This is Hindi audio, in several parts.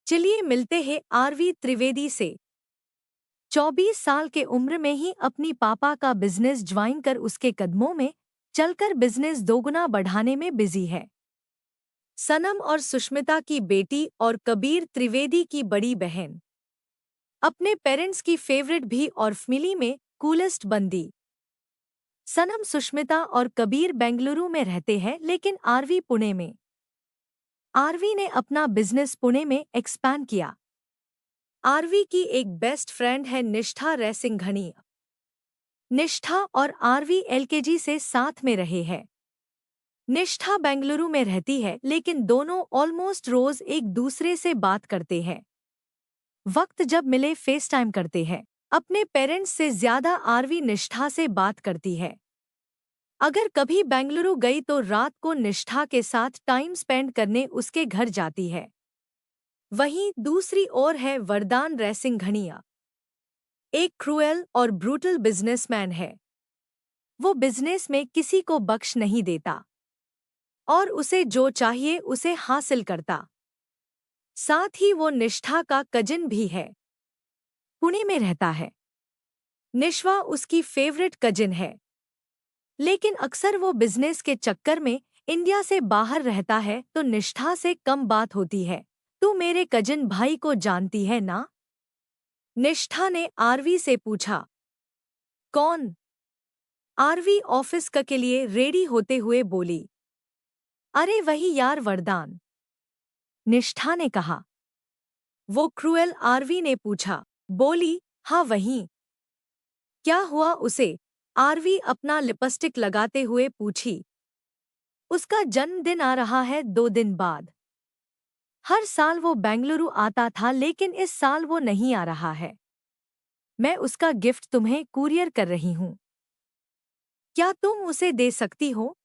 चलिए मिलते हैं आरवी त्रिवेदी से। 24 साल के उम्र में ही अपनी पापा का बिजनेस ज्वाइन कर उसके कदमों में चलकर बिजनेस दोगुना बढ़ाने में बिजी है। सनम और सुष्मिता की बेटी और कबीर त्रिवेदी की बड़ी बहन। अपने पेरेंट्स की फेवरेट भी और फैमिली में कूलेस्ट बंदी। सनम सुष्मिता और कबीर बेंगलुरु में रहते हैं लेकिन आरवी पुणे में। आरवी ने अपना बिजनेस पुणे में एक्सपैंड किया। आरवी की एक बेस्ट फ्रेंड है निष्ठा रैसिंघनी। निष्ठा और आरवी एलकेजी से साथ में रहे हैं। निष्ठा बेंगलुरु में रहती है लेकिन दोनों ऑलमोस्ट रोज एक दूसरे से बात करते हैं। वक्त जब मिले फेस टाइम करते हैं। अपने पेरेंट्स से ज्यादा आरवी निष्ठा से बात करती है। अगर कभी बेंगलुरु गई तो रात को निष्ठा के साथ टाइम स्पेंड करने उसके घर जाती है। वहीं दूसरी ओर है वरदान रैसिंघनिया। एक क्रूएल और ब्रूटल बिजनेसमैन है। वो बिजनेस में किसी को बख्श नहीं देता और उसे जो चाहिए उसे हासिल करता। साथ ही वो निष्ठा का कजिन भी है। पुणे में रहता है। निष्वा उसकी फेवरेट कजिन है लेकिन अक्सर वो बिजनेस के चक्कर में इंडिया से बाहर रहता है तो निष्ठा से कम बात होती है। तू मेरे कजिन भाई को जानती है ना? निष्ठा ने आरवी से पूछा। कौन? आरवी ऑफिस के लिए रेडी होते हुए बोली। अरे वही यार वरदान। निष्ठा ने कहा। वो क्रूएल? आरवी ने पूछा। बोली हाँ वही। क्या हुआ उसे? आरवी अपना लिपस्टिक लगाते हुए पूछी। उसका जन्मदिन आ रहा है 2 दिन बाद। हर साल वो बेंगलुरु आता था लेकिन इस साल वो नहीं आ रहा है। मैं उसका गिफ्ट तुम्हें कुरियर कर रही हूँ। क्या तुम उसे दे सकती हो?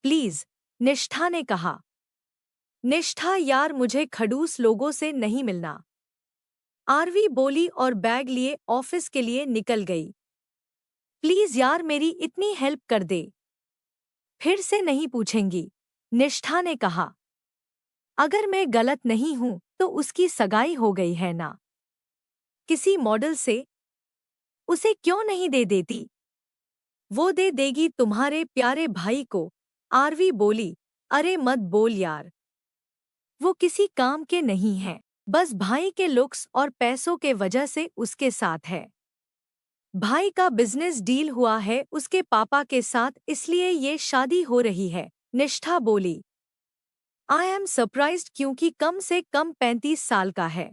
प्लीज, निष्ठा ने कहा। निष्ठा यार मुझे खड़ूस लोगों से नहीं मिलना। आरवी बोली और बैग लिए ऑफिस के लिए निकल गई। प्लीज यार मेरी इतनी हेल्प कर दे। फिर से नहीं पूछेंगी, निष्ठा ने कहा। अगर मैं गलत नहीं हूं तो उसकी सगाई हो गई है ना किसी मॉडल से। उसे क्यों नहीं दे देती? वो दे देगी तुम्हारे प्यारे भाई को। आरवी बोली। अरे मत बोल यार। वो किसी काम के नहीं हैं, बस भाई के लुक्स और पैसों के वजह से उसके साथ है। भाई का बिजनेस डील हुआ है उसके पापा के साथ इसलिए ये शादी हो रही है, निष्ठा बोली। आई एम सरप्राइज्ड क्योंकि कम से कम 35 साल का है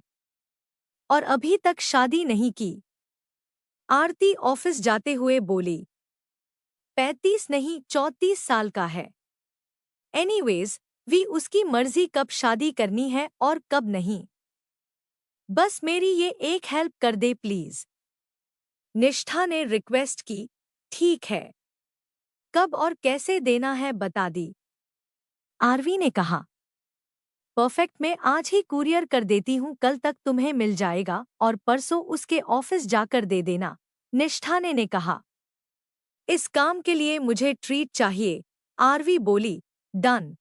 और अभी तक शादी नहीं की। आरती ऑफिस जाते हुए बोली। 35 नहीं 34 साल का है। एनीवेज वी उसकी मर्जी कब शादी करनी है और कब नहीं। बस मेरी ये एक हेल्प कर दे प्लीज। निष्ठा ने रिक्वेस्ट की। ठीक है। कब और कैसे देना है बता दी। आरवी ने कहा। परफेक्ट, मैं आज ही कुरियर कर देती हूँ, कल तक तुम्हें मिल जाएगा और परसों उसके ऑफिस जाकर दे देना, निष्ठा ने कहा। इस काम के लिए मुझे ट्रीट चाहिए, आरवी बोली। डन।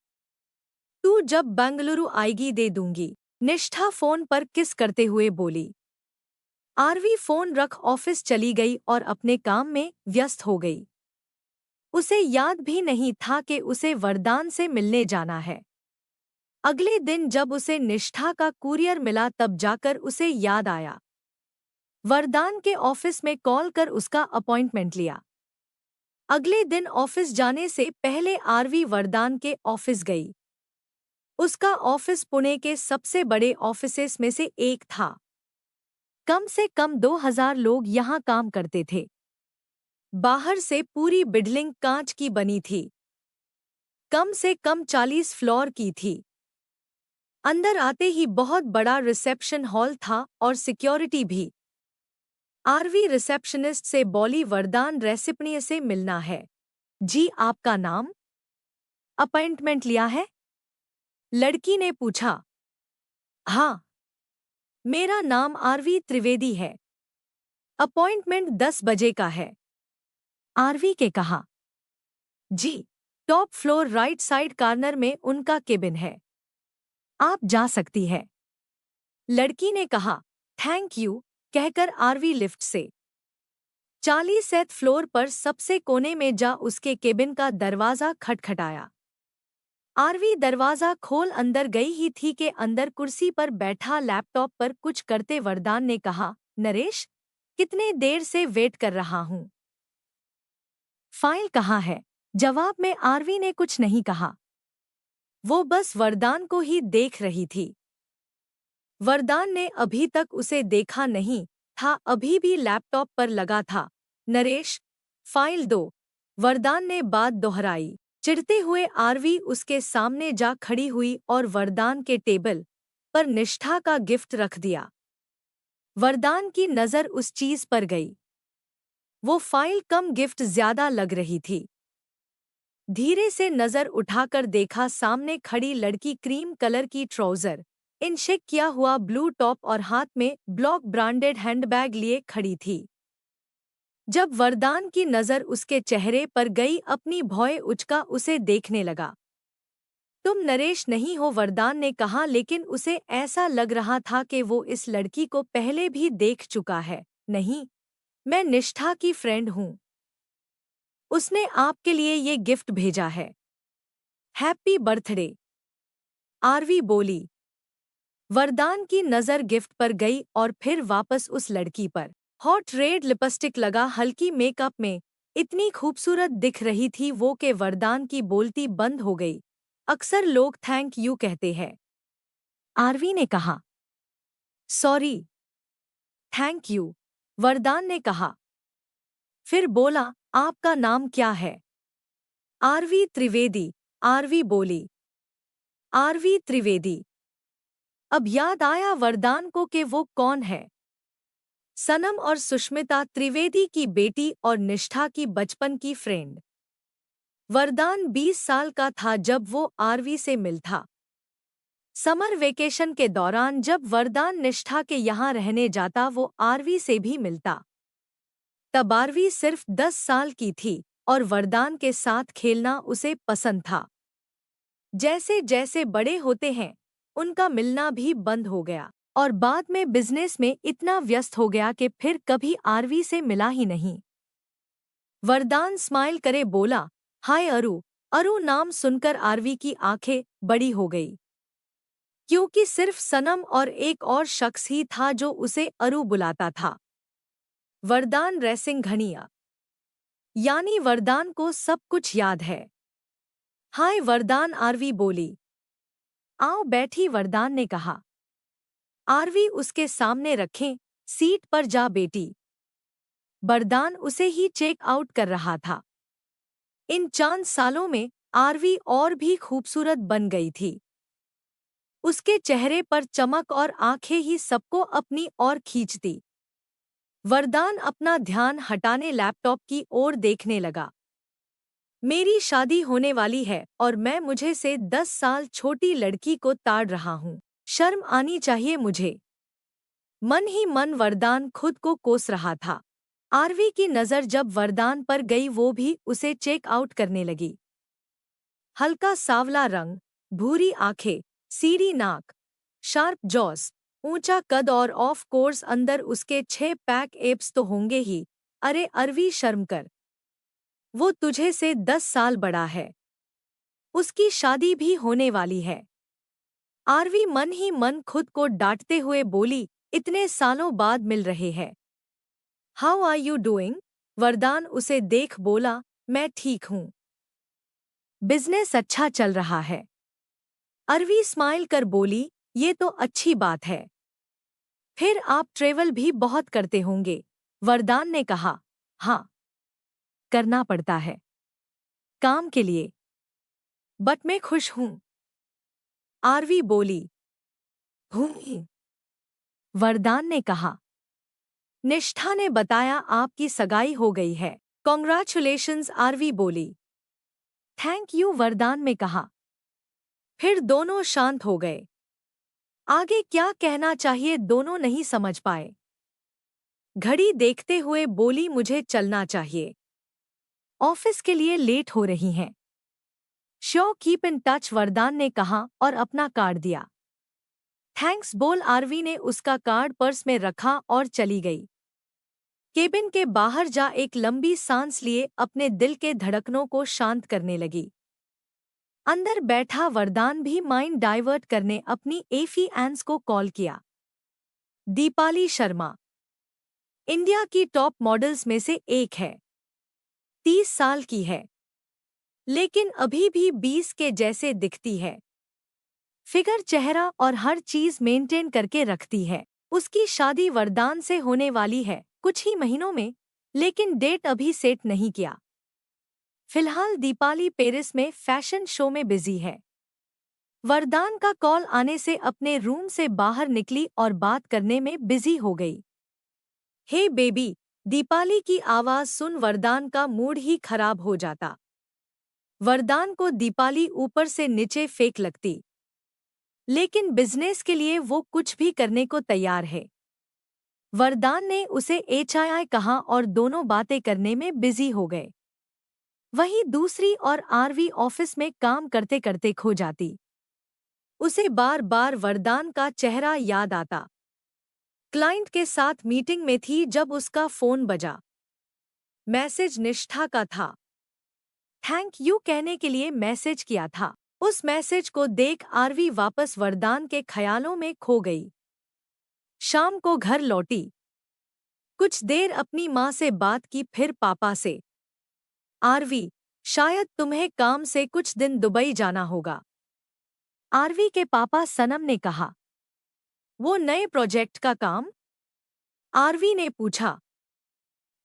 तू जब बेंगलुरु आएगी दे दूंगी, निष्ठा फोन पर किस करते हुए बोली। आरवी फोन रख ऑफिस चली गई और अपने काम में व्यस्त हो गई। उसे याद भी नहीं था कि उसे वरदान से मिलने जाना है। अगले दिन जब उसे निष्ठा का कुरियर मिला तब जाकर उसे याद आया। वरदान के ऑफिस में कॉल कर उसका अपॉइंटमेंट लिया। अगले दिन ऑफिस जाने से पहले आरवी वरदान के ऑफिस गई। उसका ऑफिस पुणे के सबसे बड़े ऑफिसेस में से एक था। कम से कम 2000 लोग यहाँ काम करते थे। बाहर से पूरी बिल्डिंग कांच की बनी थी। कम से कम 40 फ्लोर की थी। अंदर आते ही बहुत बड़ा रिसेप्शन हॉल था और सिक्योरिटी भी। आरवी रिसेप्शनिस्ट से बोली वरदान रेसिपनी से मिलना है। जी आपका नाम? अपॉइंटमेंट लिया है? लड़की ने पूछा। हाँ, मेरा नाम आरवी त्रिवेदी है। अपॉइंटमेंट 10 बजे का है, आरवी के कहा। जी, top floor right side corner में उनका केबिन है। आप जा सकती है। लड़की ने कहा, थैंक यू, कहकर आरवी लिफ्ट से 40वें फ्लोर पर सबसे कोने में जा उसके केबिन का दरवाजा खटखटाया। आरवी दरवाजा खोल अंदर गई ही थी कि अंदर कुर्सी पर बैठा लैपटॉप पर कुछ करते वरदान ने कहा, नरेश, कितने देर से वेट कर रहा हूँ। फाइल कहाँ है? जवाब में आरवी ने कुछ नहीं कहा। वो बस वरदान को ही देख रही थी। वरदान ने अभी तक उसे देखा नहीं था, अभी भी लैपटॉप पर लगा था। नरेश, फाइल दो, वरदान ने बात दोहराई। चिढ़ते हुए आरवी उसके सामने जा खड़ी हुई और वरदान के टेबल पर निष्ठा का गिफ्ट रख दिया। वरदान की नज़र उस चीज पर गई। वो फाइल कम गिफ्ट ज्यादा लग रही थी। धीरे से नजर उठाकर देखा, सामने खड़ी लड़की क्रीम कलर की ट्राउजर, इनशेक किया हुआ ब्लू टॉप और हाथ में ब्लॉक ब्रांडेड हैंडबैग लिए खड़ी थी। जब वरदान की नज़र उसके चेहरे पर गई, अपनी भौएं उचका उसे देखने लगा। तुम नरेश नहीं हो, वरदान ने कहा, लेकिन उसे ऐसा लग रहा था कि वो इस लड़की को पहले भी देख चुका है। नहीं, मैं निष्ठा की फ्रेंड हूँ। उसने आपके लिए ये गिफ्ट भेजा है। हैप्पी बर्थडे, आरवी बोली। वरदान की नज़र गिफ्ट पर गई और फिर वापस उस लड़की पर। हॉट रेड लिपस्टिक लगा, हल्की मेकअप में इतनी खूबसूरत दिख रही थी वो कि वरदान की बोलती बंद हो गई। अक्सर लोग थैंक यू कहते हैं, आरवी ने कहा। सॉरी, थैंक यू, वरदान ने कहा। फिर बोला, आपका नाम क्या है? आरवी त्रिवेदी, आरवी बोली। आरवी त्रिवेदी। अब याद आया वरदान को कि वो कौन है। सनम और सुष्मिता त्रिवेदी की बेटी और निष्ठा की बचपन की फ्रेंड। वरदान 20 साल का था जब वो आरवी से मिलता। समर वेकेशन के दौरान जब वरदान निष्ठा के यहाँ रहने जाता, वो आरवी से भी मिलता। तब आरवी सिर्फ 10 साल की थी और वरदान के साथ खेलना उसे पसंद था। जैसे जैसे बड़े होते हैं, उनका मिलना भी बंद हो गया और बाद में बिजनेस में इतना व्यस्त हो गया कि फिर कभी आरवी से मिला ही नहीं। वरदान स्माइल करे बोला, हाय अरु। अरु नाम सुनकर आरवी की आंखें बड़ी हो गई, क्योंकि सिर्फ सनम और एक और शख्स ही था जो उसे अरु बुलाता था। वरदान रेसिंग घनिया, यानी वरदान को सब कुछ याद है। हाय वरदान, आरवी बोली। आओ बैठी, वरदान ने कहा। आरवी उसके सामने रखें, सीट पर जा बेटी। वरदान उसे ही चेक आउट कर रहा था। इन 4 सालों में आरवी और भी खूबसूरत बन गई थी। उसके चेहरे पर चमक और आंखें ही सबको अपनी ओर खींचती। वरदान अपना ध्यान हटाने लैपटॉप की ओर देखने लगा। मेरी शादी होने वाली है और मैं मुझे से 10 साल छोटी लड़की को ताड़ रहा हूँ। शर्म आनी चाहिए मुझे। मन ही मन वरदान खुद को कोस रहा था। आरवी की नज़र जब वरदान पर गई, वो भी उसे चेक आउट करने लगी। हल्का सांवला रंग, भूरी आंखें, सीधी नाक, शार्प जॉस, ऊंचा कद और ऑफ कोर्स अंदर उसके 6 पैक एब्स तो होंगे ही। अरे अरवी, शर्म कर। वो तुझे से 10 साल बड़ा है। उसकी शादी भी होने वाली है। आरवी मन ही मन खुद को डांटते हुए बोली, इतने सालों बाद मिल रहे हैं। How are you doing? Vardaan उसे देख बोला, मैं ठीक हूँ। बिजनेस अच्छा चल रहा है। अरवी स्माइल कर बोली, ये तो अच्छी बात है। फिर आप ट्रेवल भी बहुत करते होंगे, वरदान ने कहा। हाँ, करना पड़ता है, काम के लिए। बट मैं खुश हूँ, आरवी बोली। हूँ, वरदान ने कहा। निष्ठा ने बताया आपकी सगाई हो गई है। कॉन्ग्रेचुलेशंस, आरवी बोली। थैंक यू, वरदान में कहा। फिर दोनों शांत हो गए। आगे क्या कहना चाहिए दोनों नहीं समझ पाए। घड़ी देखते हुए बोली, मुझे चलना चाहिए, ऑफिस के लिए लेट हो रही हैं। श्योर, कीप इन टच, वरदान ने कहा और अपना कार्ड दिया। थैंक्स बोल आरवी ने उसका कार्ड पर्स में रखा और चली गई। केबिन के बाहर जा एक लंबी सांस लिए अपने दिल के धड़कनों को शांत करने लगी। अंदर बैठा वरदान भी माइंड डाइवर्ट करने अपनी एफी एंस को कॉल किया। दीपाली शर्मा इंडिया की टॉप मॉडल्स में से एक है। 30 साल की है, लेकिन अभी भी 20 के जैसे दिखती है। फिगर, चेहरा और हर चीज मेंटेन करके रखती है। उसकी शादी वरदान से होने वाली है कुछ ही महीनों में, लेकिन डेट अभी सेट नहीं किया। फिलहाल दीपाली पेरिस में फैशन शो में बिजी है। वरदान का कॉल आने से अपने रूम से बाहर निकली और बात करने में बिजी हो गई। हे बेबी, दीपाली की आवाज सुन वरदान का मूड ही खराब हो जाता। वरदान को दीपाली ऊपर से नीचे फेंक लगती, लेकिन बिजनेस के लिए वो कुछ भी करने को तैयार है। वरदान ने उसे HII कहा और दोनों बातें करने में बिजी हो गए। वहीं दूसरी और आरवी ऑफिस में काम करते करते खो जाती। उसे बार बार वरदान का चेहरा याद आता। क्लाइंट के साथ मीटिंग में थी जब उसका फोन बजा। मैसेज निष्ठा का था। थैंक यू कहने के लिए मैसेज किया था। उस मैसेज को देख आरवी वापस वरदान के ख्यालों में खो गई। शाम को घर लौटी। कुछ देर अपनी माँ से बात की, फिर पापा से। आरवी, शायद तुम्हें काम से कुछ दिन दुबई जाना होगा। आरवी के पापा सनम ने कहा। वो नए प्रोजेक्ट का काम? आरवी ने पूछा।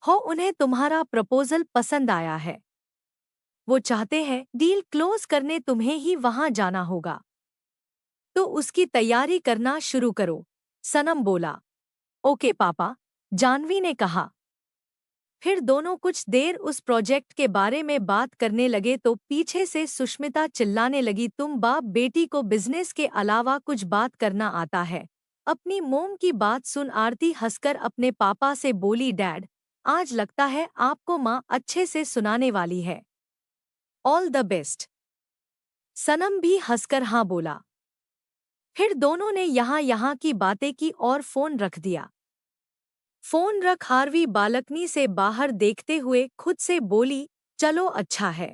हो, उन्हें तुम्हारा प्रपोजल पसंद आया है। वो चाहते हैं डील क्लोज करने तुम्हें ही वहां जाना होगा। तो उसकी तैयारी करना शुरू करो, सनम बोला। ओके पापा, जानवी ने कहा। फिर दोनों कुछ देर उस प्रोजेक्ट के बारे में बात करने लगे तो पीछे से सुष्मिता चिल्लाने लगी, तुम बाप बेटी को बिजनेस के अलावा कुछ बात करना आता है? अपनी मोम की बात सुन आरती हंसकर अपने पापा से बोली, डैड, आज लगता है आपको माँ अच्छे से सुनाने वाली है। All the best. सनम भी हंसकर हाँ बोला। फिर दोनों ने यहाँ की बातें की और फोन रख दिया। फोन रख आरवी बालकनी से बाहर देखते हुए खुद से बोली, चलो अच्छा है।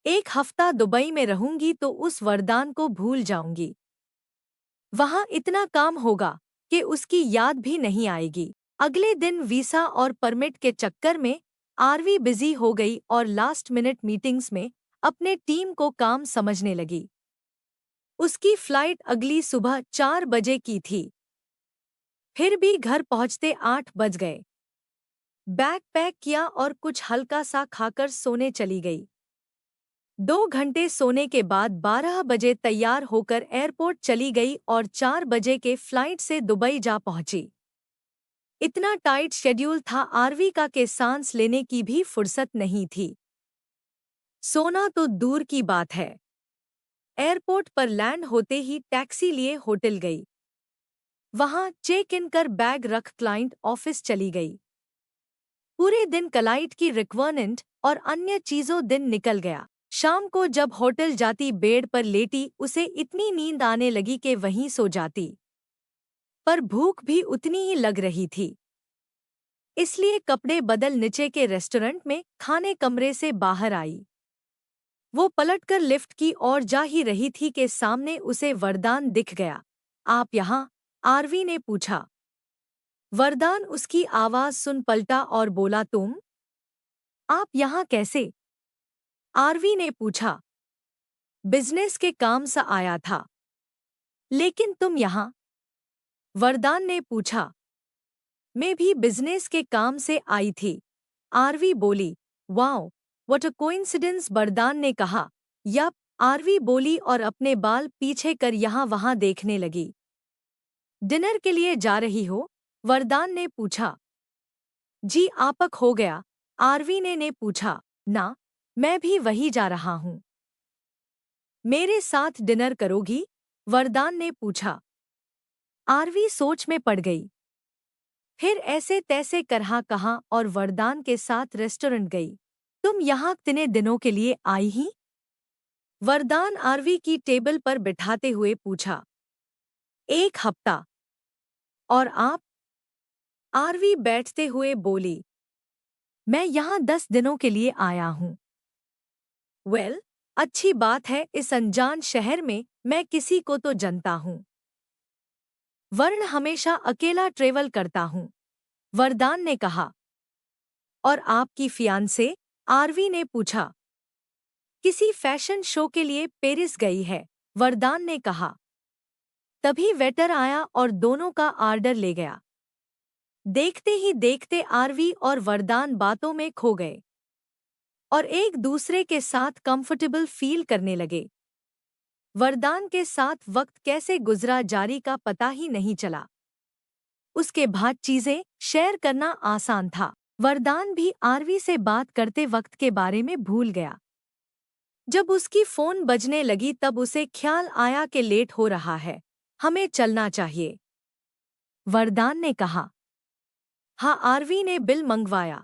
एक हफ्ता दुबई में रहूंगी तो उस वरदान को भूल जाऊंगी। वहां इतना काम होगा कि उसकी याद भी नहीं आएगी। अगले दिन वीसा और परमिट के चक्कर में आरवी बिजी हो गई और लास्ट मिनट मीटिंग्स में अपने टीम को काम समझने लगी। उसकी फ्लाइट अगली सुबह 4 बजे की थी। फिर भी घर पहुंचते 8 बज गए। बैग पैक किया और कुछ हल्का सा खाकर सोने चली गई। 2 घंटे सोने के बाद 12 बजे तैयार होकर एयरपोर्ट चली गई और 4 बजे के फ्लाइट से दुबई जा पहुंची। इतना टाइट शेड्यूल था आरवी का कि सांस लेने की भी फुर्सत नहीं थी। सोना तो दूर की बात है। एयरपोर्ट पर लैंड होते ही टैक्सी लिए होटल गई। वहां चेक इन कर बैग रख क्लाइंट ऑफिस चली गई। पूरे दिन क्लाइंट की रिक्वायरमेंट और अन्य चीजों दिन निकल गया। शाम को जब होटल जाती बेड पर लेटी उसे इतनी नींद आने लगी कि वहीं सो जाती। पर भूख भी उतनी ही लग रही थी, इसलिए कपड़े बदल नीचे के रेस्टोरेंट में खाने कमरे से बाहर आई। वो पलटकर लिफ्ट की ओर जा ही रही थी कि सामने उसे वरदान दिख गया। आप यहाँ? आरवी ने पूछा। वरदान उसकी आवाज सुन पलटा और बोला, तुम? आप यहाँ कैसे? आरवी ने पूछा। बिजनेस के काम से आया था। लेकिन तुम यहाँ? वरदान ने पूछा। मैं भी बिजनेस के काम से आई थी, आरवी बोली। वाओ, व्हाट अ कोइंसिडेंस, वरदान ने कहा। यप, आरवी बोली और अपने बाल पीछे कर यहाँ वहाँ देखने लगी। डिनर के लिए जा रही हो? वरदान ने पूछा। जी आपक हो गया, आरवी ने पूछा। ना, मैं भी वही जा रहा हूँ। मेरे साथ डिनर करोगी? वरदान ने पूछा। आरवी सोच में पड़ गई। फिर ऐसे तैसे करहा कहा और वरदान के साथ रेस्टोरेंट गई। तुम यहाँ कितने दिनों के लिए आई ही? वरदान आरवी की टेबल पर बिठाते हुए पूछा। 1 हफ्ता। और आप? आरवी बैठते हुए बोली, मैं यहाँ 10 दिनों के लिए आया हूँ। वेल, अच्छी बात है, इस अनजान शहर में मैं किसी को तो जानता हूँ। वर्ण हमेशा अकेला ट्रेवल करता हूँ, वरदान ने कहा। और आपकी फियांसे? आरवी ने पूछा। किसी फैशन शो के लिए पेरिस गई है, वरदान ने कहा। तभी वेटर आया और दोनों का ऑर्डर ले गया। देखते ही देखते आरवी और वरदान बातों में खो गए और एक दूसरे के साथ कंफर्टेबल फील करने लगे। वरदान के साथ वक्त कैसे गुजरा जारी का पता ही नहीं चला। उसके बाद चीजें शेयर करना आसान था। वरदान भी आरवी से बात करते वक्त के बारे में भूल गया। जब उसकी फोन बजने लगी तब उसे ख्याल आया कि लेट हो रहा है, हमें चलना चाहिए। वरदान ने कहा। हाँ, आरवी ने बिल मंगवाया।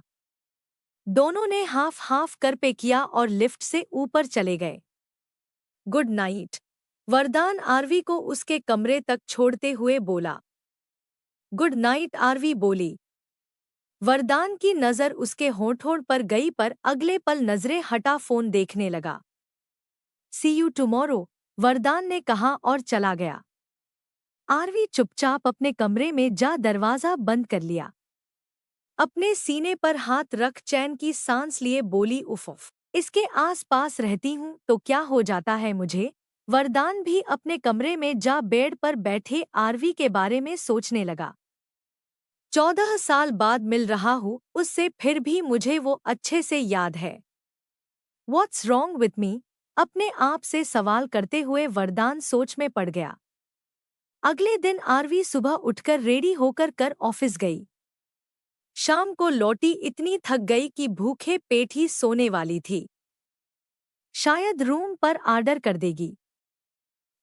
दोनों ने हाफ हाफ कर पे किया और लिफ्ट से ऊपर चले गए। गुड नाइट, वरदान आरवी को उसके कमरे तक छोड़ते हुए बोला। गुड नाइट, आरवी बोली। वरदान की नज़र उसके होंठों पर गई पर अगले पल नजरें हटा फोन देखने लगा। सी यू टुमारो, वरदान ने कहा और चला गया। आरवी चुपचाप अपने कमरे में जा दरवाजा बंद कर लिया। अपने सीने पर हाथ रख चैन की सांस लिए बोली, उफ उफ, इसके आस पास रहती हूँ तो क्या हो जाता है मुझे। वरदान भी अपने कमरे में जा बेड पर बैठे आरवी के बारे में सोचने लगा। 14 साल बाद मिल रहा हूँ उससे, फिर भी मुझे वो अच्छे से याद है। What's wrong with me? अपने आप से सवाल करते हुए वरदान सोच में पड़ गया। अगले दिन आरवी सुबह उठकर रेडी होकर ऑफिस गई। शाम को लौटी इतनी थक गई कि भूखे पेट ही सोने वाली थी। शायद रूम पर ऑर्डर कर देगी,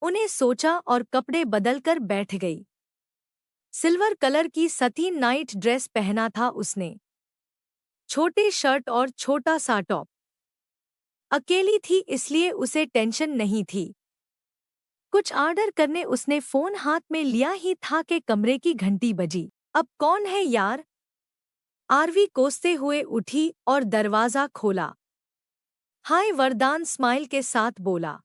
उन्हें सोचा और कपड़े बदलकर बैठ गई। सिल्वर कलर की सतीन नाइट ड्रेस पहना था उसने, छोटे शर्ट और छोटा सा टॉप। अकेली थी इसलिए उसे टेंशन नहीं थी। कुछ ऑर्डर करने उसने फोन हाथ में लिया ही था कि कमरे की घंटी बजी। अब कौन है यार? आरवी कोसते हुए उठी और दरवाजा खोला। हाय, वरदान स्माइल के साथ बोला।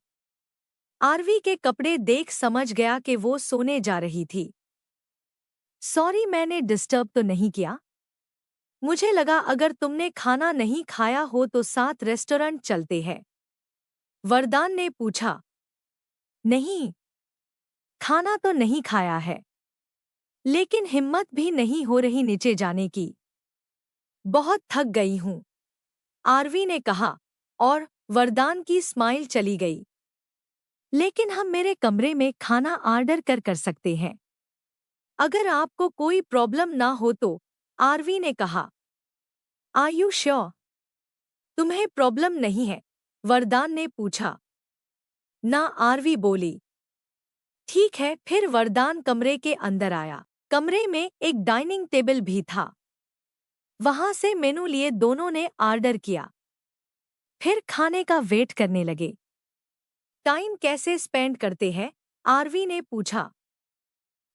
आरवी के कपड़े देख समझ गया कि वो सोने जा रही थी। सॉरी, मैंने डिस्टर्ब तो नहीं किया? मुझे लगा अगर तुमने खाना नहीं खाया हो तो साथ रेस्टोरेंट चलते हैं, वरदान ने पूछा। नहीं, खाना तो नहीं खाया है, लेकिन हिम्मत भी नहीं हो रही नीचे जाने की। बहुत थक गई हूँ, आरवी ने कहा और वरदान की स्माइल चली गई। लेकिन हम मेरे कमरे में खाना ऑर्डर कर सकते हैं, अगर आपको कोई प्रॉब्लम ना हो तो, आरवी ने कहा। Are you sure? तुम्हें प्रॉब्लम नहीं है? वरदान ने पूछा। ना, आरवी बोली। ठीक है, फिर वरदान कमरे के अंदर आया। कमरे में एक डाइनिंग टेबल भी था। वहां से मेनू लिए दोनों ने ऑर्डर किया, फिर खाने का वेट करने लगे। टाइम कैसे स्पेंड करते हैं? आरवी ने पूछा।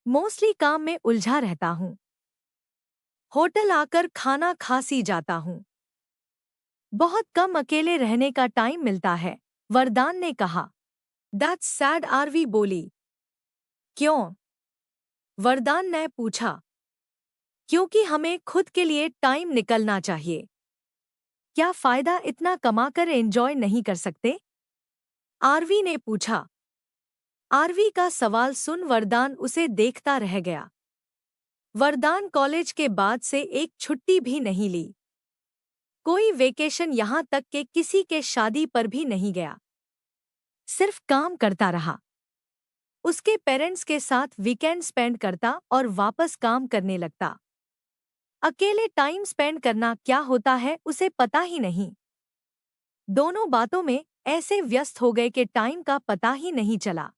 मोस्टली काम में उलझा रहता हूँ, होटल आकर खाना खा सी जाता हूँ। बहुत कम अकेले रहने का टाइम मिलता है, वरदान ने कहा। दैट्स सैड, आरवी बोली। क्यों? वरदान ने पूछा। क्योंकि हमें खुद के लिए टाइम निकलना चाहिए। क्या फायदा इतना कमाकर एंजॉय नहीं कर सकते? आरवी ने पूछा। आरवी का सवाल सुन वरदान उसे देखता रह गया। वरदान कॉलेज के बाद से एक छुट्टी भी नहीं ली, कोई वेकेशन, यहाँ तक कि किसी के शादी पर भी नहीं गया, सिर्फ काम करता रहा। उसके पेरेंट्स के साथ वीकेंड स्पेंड करता और वापस काम करने लगता। अकेले टाइम स्पेंड करना क्या होता है उसे पता ही नहीं। दोनों बातों में ऐसे व्यस्त हो गए कि टाइम का पता ही नहीं चला।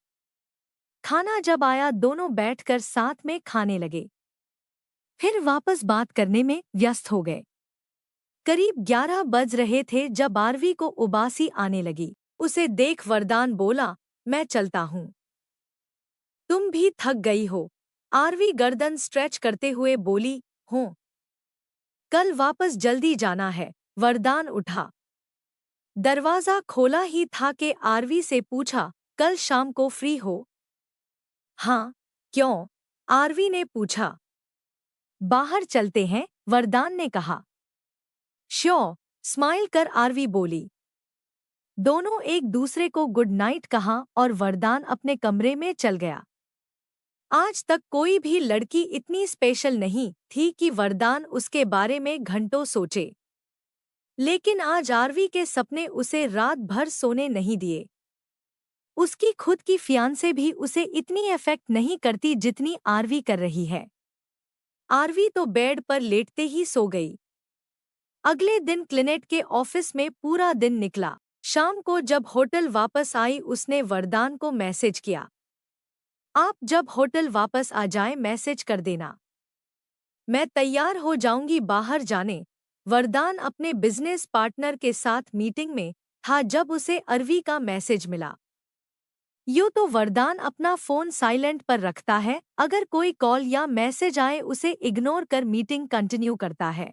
खाना जब आया दोनों बैठकर साथ में खाने लगे, फिर वापस बात करने में व्यस्त हो गए। करीब 11 बज रहे थे जब आरवी को उबासी आने लगी। उसे देख वरदान बोला, मैं चलता हूँ, तुम भी थक गई हो। आरवी गर्दन स्ट्रेच करते हुए बोली, हो। कल वापस जल्दी जाना है। वरदान उठा। दरवाजा खोला ही था कि आरवी से पूछा, कल शाम को फ्री हो? हाँ। क्यों? आरवी ने पूछा। बाहर चलते हैं, वरदान ने कहा। श्योर, स्माइल कर आरवी बोली। दोनों एक दूसरे को गुड नाइट कहा और वरदान अपने कमरे में चल गया। आज तक कोई भी लड़की इतनी स्पेशल नहीं थी कि वरदान उसके बारे में घंटों सोचे। लेकिन आज आरवी के सपने उसे रात भर सोने नहीं दिए। उसकी खुद की फियांसे भी उसे इतनी अफेक्ट नहीं करती जितनी आरवी कर रही है। आरवी तो बेड पर लेटते ही सो गई। अगले दिन क्लिनेट के ऑफिस में पूरा दिन निकला। शाम को जब होटल वापस आई उसने वरदान को मैसेज किया, आप जब होटल वापस आ जाए मैसेज कर देना। मैं तैयार हो जाऊंगी बाहर जाने। वरदान अपने बिजनेस पार्टनर के साथ मीटिंग में था जब उसे अरवी का मैसेज मिला। यूं तो वरदान अपना फोन साइलेंट पर रखता है, अगर कोई कॉल या मैसेज आए उसे इग्नोर कर मीटिंग कंटिन्यू करता है।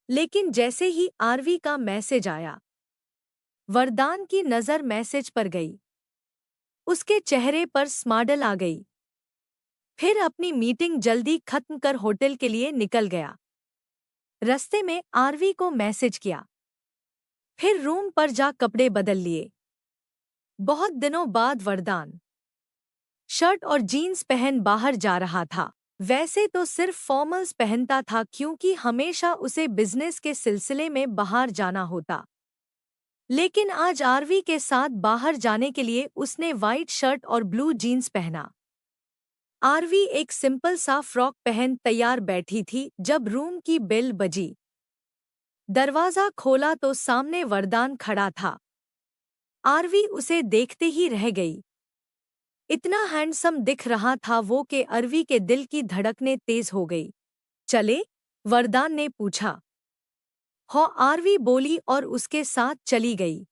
लेकिन जैसे ही आरवी का मैसेज आया, वरदान की नज़र मैसेज पर गई। उसके चेहरे पर स्माइल आ गई। फिर अपनी मीटिंग जल्दी खत्म कर होटल के लिए निकल गया। रास्ते में आरवी को मैसेज किया, फिर रूम पर जा कपड़े बदल लिए। बहुत दिनों बाद वरदान शर्ट और जीन्स पहन बाहर जा रहा था। वैसे तो सिर्फ फॉर्मल्स पहनता था क्योंकि हमेशा उसे बिजनेस के सिलसिले में बाहर जाना होता। लेकिन आज आरवी के साथ बाहर जाने के लिए उसने वाइट शर्ट और ब्लू जीन्स पहना। आरवी एक सिंपल सा फ्रॉक पहन तैयार बैठी थी जब रूम की बेल बजी। दरवाजा खोला तो सामने वरदान खड़ा था। आरवी उसे देखते ही रह गई। इतना हैंडसम दिख रहा था वो कि आरवी के दिल की धड़कनें तेज हो गई। चले? वरदान ने पूछा। हो, आरवी बोली और उसके साथ चली गई।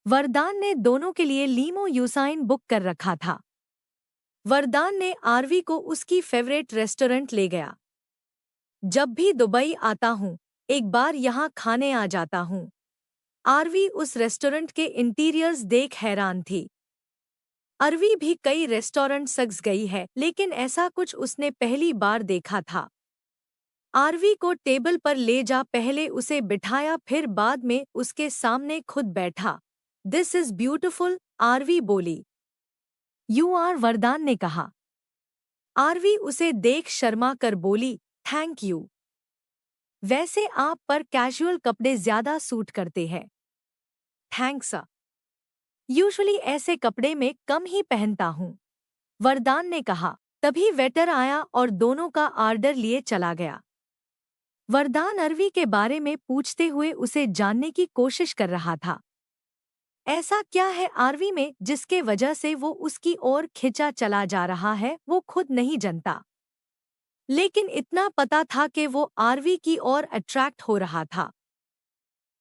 वरदान ने दोनों के लिए लीमो यूसाइन बुक कर रखा था। वरदान ने आरवी को उसकी फेवरेट रेस्टोरेंट ले गया। जब भी दुबई आता हूँ एक बार यहाँ खाने आ जाता हूँ। आरवी उस रेस्टोरेंट के इंटीरियर्स देख हैरान थी। आरवी भी कई रेस्टोरेंट सज गई है लेकिन ऐसा कुछ उसने पहली बार देखा था। आरवी को टेबल पर ले जा पहले उसे बिठाया फिर बाद में उसके सामने खुद बैठा। दिस इज ब्यूटिफुल, आरवी बोली। यू आर, वरदान ने कहा। आरवी उसे देख शर्मा कर बोली, थैंक यू। वैसे आप पर कैजुअल कपड़े ज्यादा सूट करते हैं। थैंक्स। यूजुअली ऐसे कपड़े में कम ही पहनता हूँ, वरदान ने कहा। तभी वेटर आया और दोनों का ऑर्डर लिए चला गया। वरदान आरवी के बारे में पूछते हुए उसे जानने की कोशिश कर रहा था। ऐसा क्या है आरवी में जिसके वजह से वो उसकी ओर खिंचा चला जा रहा है, वो खुद नहीं जानता। लेकिन इतना पता था कि वो आरवी की ओर अट्रैक्ट हो रहा था।